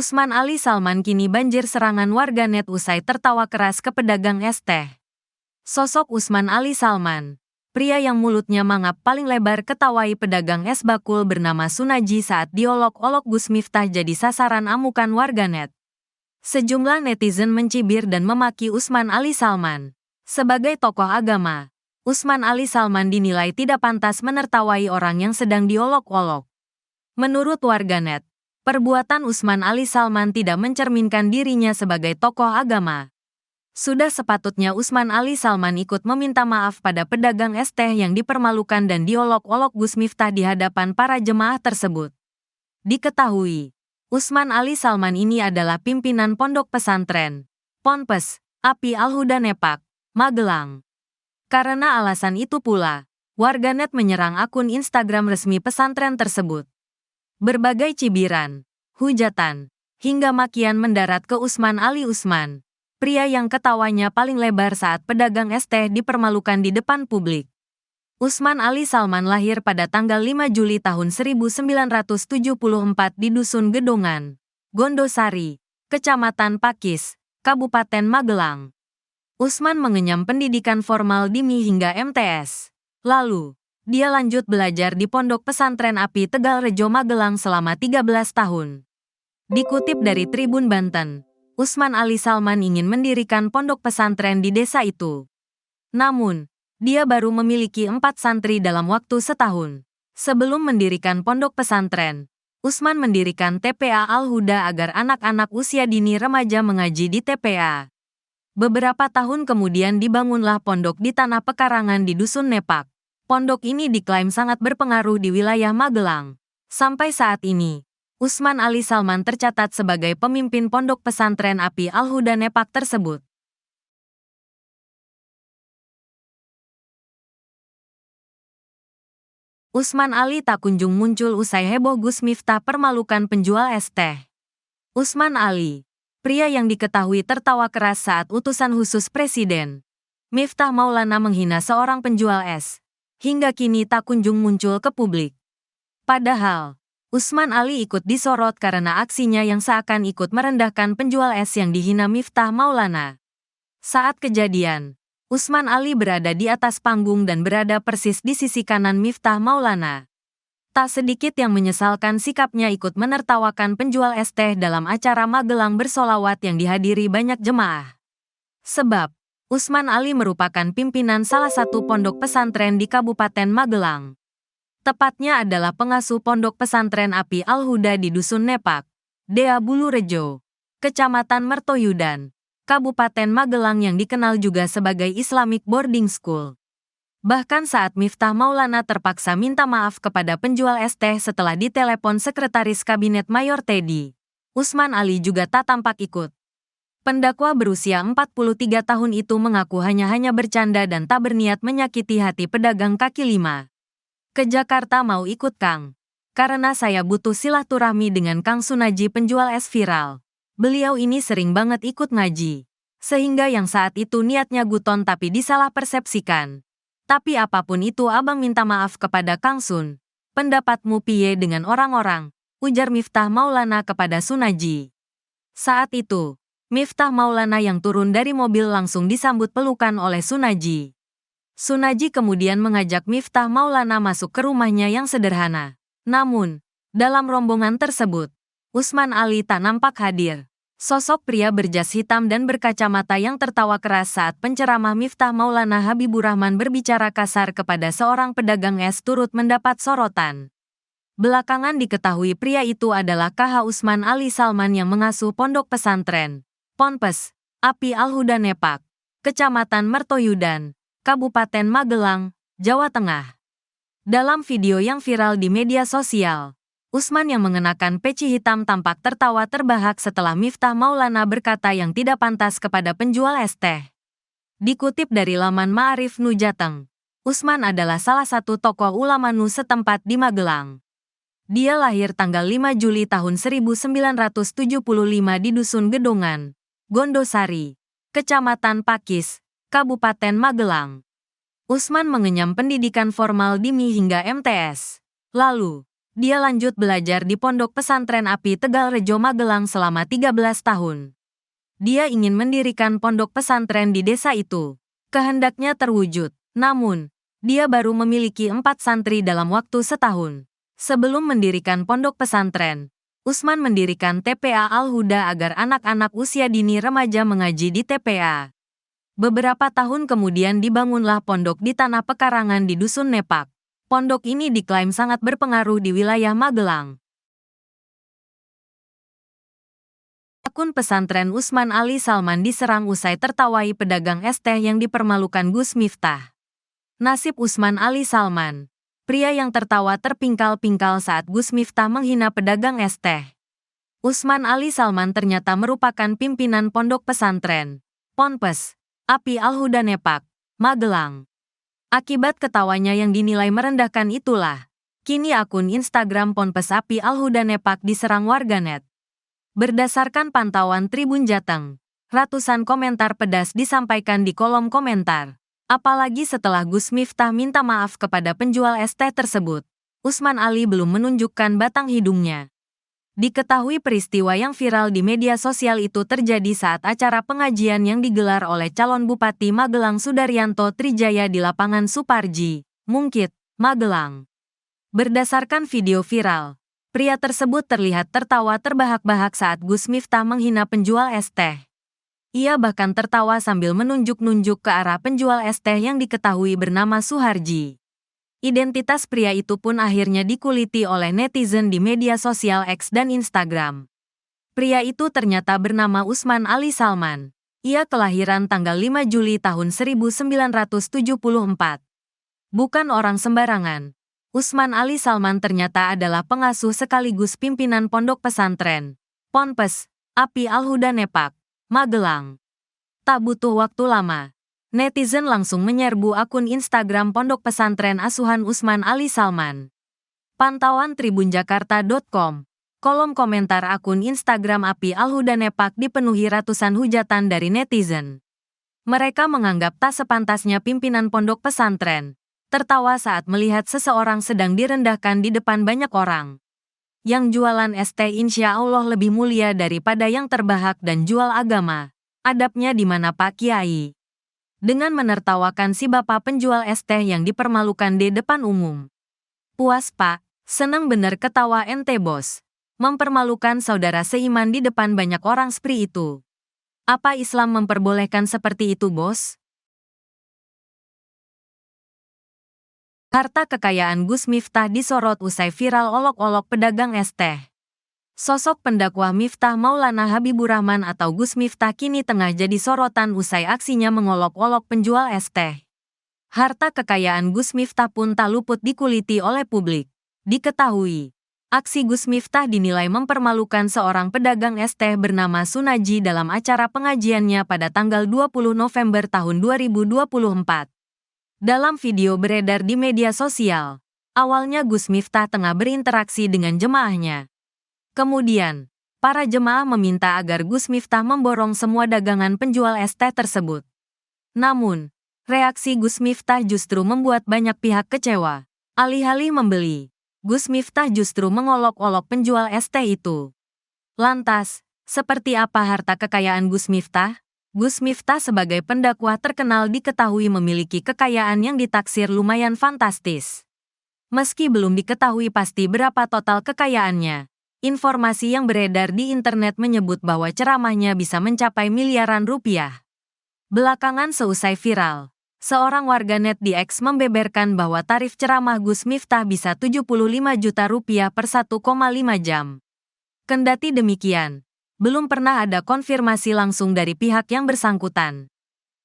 Usman Ali Salman kini banjir serangan warganet usai tertawa keras ke pedagang es teh. Sosok Usman Ali Salman, pria yang mulutnya mangap paling lebar ketawai pedagang es bakul bernama Sunaji saat diolok-olok Gus Miftah jadi sasaran amukan warganet. Sejumlah netizen mencibir dan memaki Usman Ali Salman. Sebagai tokoh agama, Usman Ali Salman dinilai tidak pantas menertawai orang yang sedang diolok-olok. Menurut warganet, perbuatan Usman Ali Salman tidak mencerminkan dirinya sebagai tokoh agama. Sudah sepatutnya Usman Ali Salman ikut meminta maaf pada pedagang es teh yang dipermalukan dan diolok-olok Gus Miftah di hadapan para jemaah tersebut. Diketahui, Usman Ali Salman ini adalah pimpinan pondok pesantren Ponpes Api Al-Huda Nepak, Magelang. Karena alasan itu pula, warganet menyerang akun Instagram resmi pesantren tersebut. Berbagai cibiran, hujatan, hingga makian mendarat ke Usman Ali Usman, pria yang ketawanya paling lebar saat pedagang es teh dipermalukan di depan publik. Usman Ali Salman lahir pada tanggal 5 Juli tahun 1974 di Dusun Gedongan, Gondosari, Kecamatan Pakis, Kabupaten Magelang. Usman mengenyam pendidikan formal dini hingga MTS. Lalu, dia lanjut belajar di Pondok Pesantren Api Tegalrejo Magelang selama 13 tahun. Dikutip dari Tribun Banten, Usman Ali Salman ingin mendirikan pondok pesantren di desa itu. Namun, dia baru memiliki 4 santri dalam waktu setahun. Sebelum mendirikan pondok pesantren, Usman mendirikan TPA Al-Huda agar anak-anak usia dini remaja mengaji di TPA. Beberapa tahun kemudian dibangunlah pondok di Tanah Pekarangan di Dusun Nepak. Pondok ini diklaim sangat berpengaruh di wilayah Magelang. Sampai saat ini, Usman Ali Salman tercatat sebagai pemimpin pondok pesantren Api Al-Huda Nepak tersebut. Usman Ali tak kunjung muncul usai heboh Gus Miftah permalukan penjual es teh. Usman Ali, pria yang diketahui tertawa keras saat utusan khusus Presiden Miftah Maulana menghina seorang penjual es, hingga kini tak kunjung muncul ke publik. Padahal, Usman Ali ikut disorot karena aksinya yang seakan ikut merendahkan penjual es yang dihina Miftah Maulana. Saat kejadian, Usman Ali berada di atas panggung dan berada persis di sisi kanan Miftah Maulana. Tak sedikit yang menyesalkan sikapnya ikut menertawakan penjual es teh dalam acara Magelang bersolawat yang dihadiri banyak jemaah. Sebab, Usman Ali merupakan pimpinan salah satu pondok pesantren di Kabupaten Magelang. Tepatnya adalah pengasuh pondok pesantren Api Al-Huda di Dusun Nepak, Dea Bulurejo, Kecamatan Mertoyudan, Kabupaten Magelang yang dikenal juga sebagai Islamic Boarding School. Bahkan saat Miftah Maulana terpaksa minta maaf kepada penjual es teh setelah ditelepon Sekretaris Kabinet Mayor Teddy, Usman Ali juga tak tampak ikut. Pendakwa berusia 43 tahun itu mengaku hanya bercanda dan tak berniat menyakiti hati pedagang kaki lima. Ke Jakarta mau ikut Kang, karena saya butuh silaturahmi dengan Kang Sunaji penjual es viral. Beliau ini sering banget ikut ngaji, sehingga yang saat itu niatnya guton tapi disalah persepsikan. Tapi apapun itu abang minta maaf kepada Kang Sun. Pendapatmu piye dengan orang-orang, ujar Miftah Maulana kepada Sunaji. Saat itu, Miftah Maulana yang turun dari mobil langsung disambut pelukan oleh Sunaji. Sunaji kemudian mengajak Miftah Maulana masuk ke rumahnya yang sederhana. Namun, dalam rombongan tersebut, Usman Ali tak nampak hadir. Sosok pria berjas hitam dan berkacamata yang tertawa keras saat penceramah Miftah Maulana Habibur Rahman berbicara kasar kepada seorang pedagang es turut mendapat sorotan. Belakangan diketahui pria itu adalah KH Usman Ali Salman yang mengasuh pondok pesantren Ponpes Api Al-Huda Nepak, Kecamatan Mertoyudan, Kabupaten Magelang, Jawa Tengah. Dalam video yang viral di media sosial, Usman yang mengenakan peci hitam tampak tertawa terbahak setelah Miftah Maulana berkata yang tidak pantas kepada penjual es teh. Dikutip dari laman Ma'arif Nu Jateng, Usman adalah salah satu tokoh ulama Nu setempat di Magelang. Dia lahir tanggal 5 Juli tahun 1975 di Dusun Gedongan, Gondosari, Kecamatan Pakis, Kabupaten Magelang. Usman mengenyam pendidikan formal dini hingga MTS. Lalu, Dia lanjut belajar di Pondok Pesantren Api Tegalrejo Magelang selama 13 tahun. Dia ingin mendirikan pondok pesantren di desa itu. Kehendaknya terwujud. Namun, dia baru memiliki 4 santri dalam waktu setahun. Sebelum mendirikan pondok pesantren, Usman mendirikan TPA Al-Huda agar anak-anak usia dini remaja mengaji di TPA. Beberapa tahun kemudian dibangunlah pondok di Tanah Pekarangan di Dusun Nepak. Pondok ini diklaim sangat berpengaruh di wilayah Magelang. Akun pesantren Usman Ali Salman diserang usai tertawai pedagang es teh yang dipermalukan Gus Miftah. Nasib Usman Ali Salman, pria yang tertawa terpingkal-pingkal saat Gus Miftah menghina pedagang es teh. Usman Ali Salman ternyata merupakan pimpinan pondok pesantren Ponpes Api Al-Huda Nepak, Magelang. Akibat ketawanya yang dinilai merendahkan itulah, kini akun Instagram Ponpes Api Al-Huda Nepak diserang warganet. Berdasarkan pantauan Tribun Jateng, ratusan komentar pedas disampaikan di kolom komentar. Apalagi setelah Gus Miftah minta maaf kepada penjual es teh tersebut, Usman Ali belum menunjukkan batang hidungnya. Diketahui peristiwa yang viral di media sosial itu terjadi saat acara pengajian yang digelar oleh calon Bupati Magelang Sudaryanto Trijaya di lapangan Suparji, Mungkit, Magelang. Berdasarkan video viral, pria tersebut terlihat tertawa terbahak-bahak saat Gus Miftah menghina penjual es teh. Ia bahkan tertawa sambil menunjuk-nunjuk ke arah penjual es teh yang diketahui bernama Suharji. Identitas pria itu pun akhirnya dikuliti oleh netizen di media sosial X dan Instagram. Pria itu ternyata bernama Usman Ali Salman. Ia kelahiran tanggal 5 Juli tahun 1974. Bukan orang sembarangan. Usman Ali Salman ternyata adalah pengasuh sekaligus pimpinan pondok pesantren Ponpes Api Al-Huda Nepak, Magelang. Tak butuh waktu lama, netizen langsung menyerbu akun Instagram pondok pesantren asuhan Usman Ali Salman. Pantauan tribunjakarta.com, kolom komentar akun Instagram Api Al-Huda Nepak dipenuhi ratusan hujatan dari netizen. Mereka menganggap tak sepantasnya pimpinan pondok pesantren tertawa saat melihat seseorang sedang direndahkan di depan banyak orang. Yang jualan es teh insya Allah lebih mulia daripada yang terbahak dan jual agama. Adabnya di mana Pak Kiai? Dengan menertawakan si bapak penjual es teh yang dipermalukan di depan umum. Puas Pak, seneng bener ketawa ente bos. Mempermalukan saudara seiman di depan banyak orang seperti itu. Apa Islam memperbolehkan seperti itu bos? Harta kekayaan Gus Miftah disorot usai viral olok-olok pedagang es teh. Sosok pendakwah Miftah Maulana Habibur Rahman atau Gus Miftah kini tengah jadi sorotan usai aksinya mengolok-olok penjual es teh. Harta kekayaan Gus Miftah pun tak luput dikuliti oleh publik. Diketahui, aksi Gus Miftah dinilai mempermalukan seorang pedagang es teh bernama Sunaji dalam acara pengajiannya pada tanggal 20 November tahun 2024. Dalam video beredar di media sosial, awalnya Gus Miftah tengah berinteraksi dengan jemaahnya. Kemudian, para jemaah meminta agar Gus Miftah memborong semua dagangan penjual es teh tersebut. Namun, reaksi Gus Miftah justru membuat banyak pihak kecewa. Alih-alih membeli, Gus Miftah justru mengolok-olok penjual es teh itu. Lantas, seperti apa harta kekayaan Gus Miftah? Gus Miftah sebagai pendakwah terkenal diketahui memiliki kekayaan yang ditaksir lumayan fantastis. Meski belum diketahui pasti berapa total kekayaannya, informasi yang beredar di internet menyebut bahwa ceramahnya bisa mencapai miliaran rupiah. Belakangan seusai viral, seorang warganet di X membeberkan bahwa tarif ceramah Gus Miftah bisa 75 juta rupiah per 1,5 jam. Kendati demikian, belum pernah ada konfirmasi langsung dari pihak yang bersangkutan.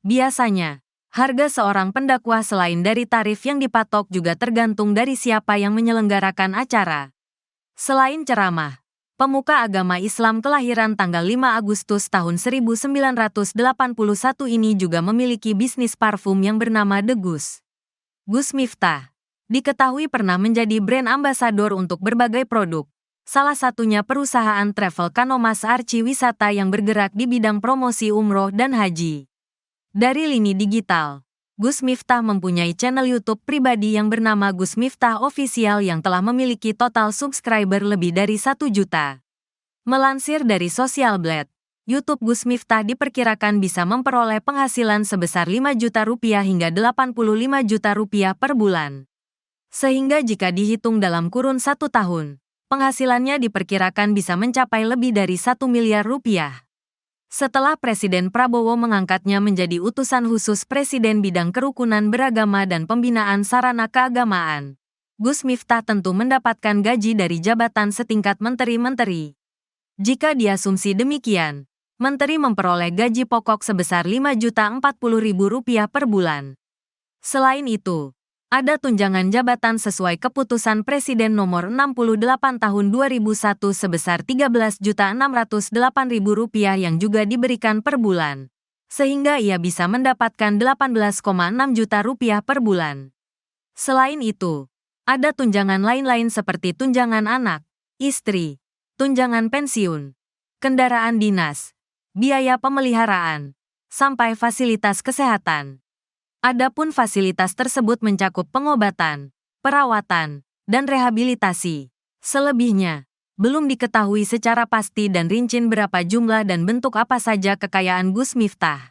Biasanya, harga seorang pendakwah selain dari tarif yang dipatok juga tergantung dari siapa yang menyelenggarakan acara. Selain ceramah, pemuka agama Islam kelahiran tanggal 5 Agustus tahun 1981 ini juga memiliki bisnis parfum yang bernama The Gus. Gus Miftah diketahui pernah menjadi brand ambasador untuk berbagai produk. Salah satunya perusahaan travel Kanomas Arci Wisata yang bergerak di bidang promosi umroh dan haji. Dari lini digital, Gus Miftah mempunyai channel YouTube pribadi yang bernama Gus Miftah Official yang telah memiliki total subscriber lebih dari 1 juta. Melansir dari Social Blade, YouTube Gus Miftah diperkirakan bisa memperoleh penghasilan sebesar 5 juta rupiah hingga 85 juta rupiah per bulan. Sehingga jika dihitung dalam kurun 1 tahun, penghasilannya diperkirakan bisa mencapai lebih dari 1 miliar rupiah. Setelah Presiden Prabowo mengangkatnya menjadi utusan khusus Presiden bidang kerukunan beragama dan pembinaan sarana keagamaan, Gus Miftah tentu mendapatkan gaji dari jabatan setingkat menteri-menteri. Jika diasumsi demikian, menteri memperoleh gaji pokok sebesar Rp5.040.000 per bulan. Selain itu, ada tunjangan jabatan sesuai keputusan Presiden nomor 68 tahun 2001 sebesar Rp13.608.000 yang juga diberikan per bulan, sehingga ia bisa mendapatkan Rp18,6 juta per bulan. Selain itu, ada tunjangan lain-lain seperti tunjangan anak, istri, tunjangan pensiun, kendaraan dinas, biaya pemeliharaan, sampai fasilitas kesehatan. Adapun fasilitas tersebut mencakup pengobatan, perawatan, dan rehabilitasi. Selebihnya, belum diketahui secara pasti dan rinci berapa jumlah dan bentuk apa saja kekayaan Gus Miftah.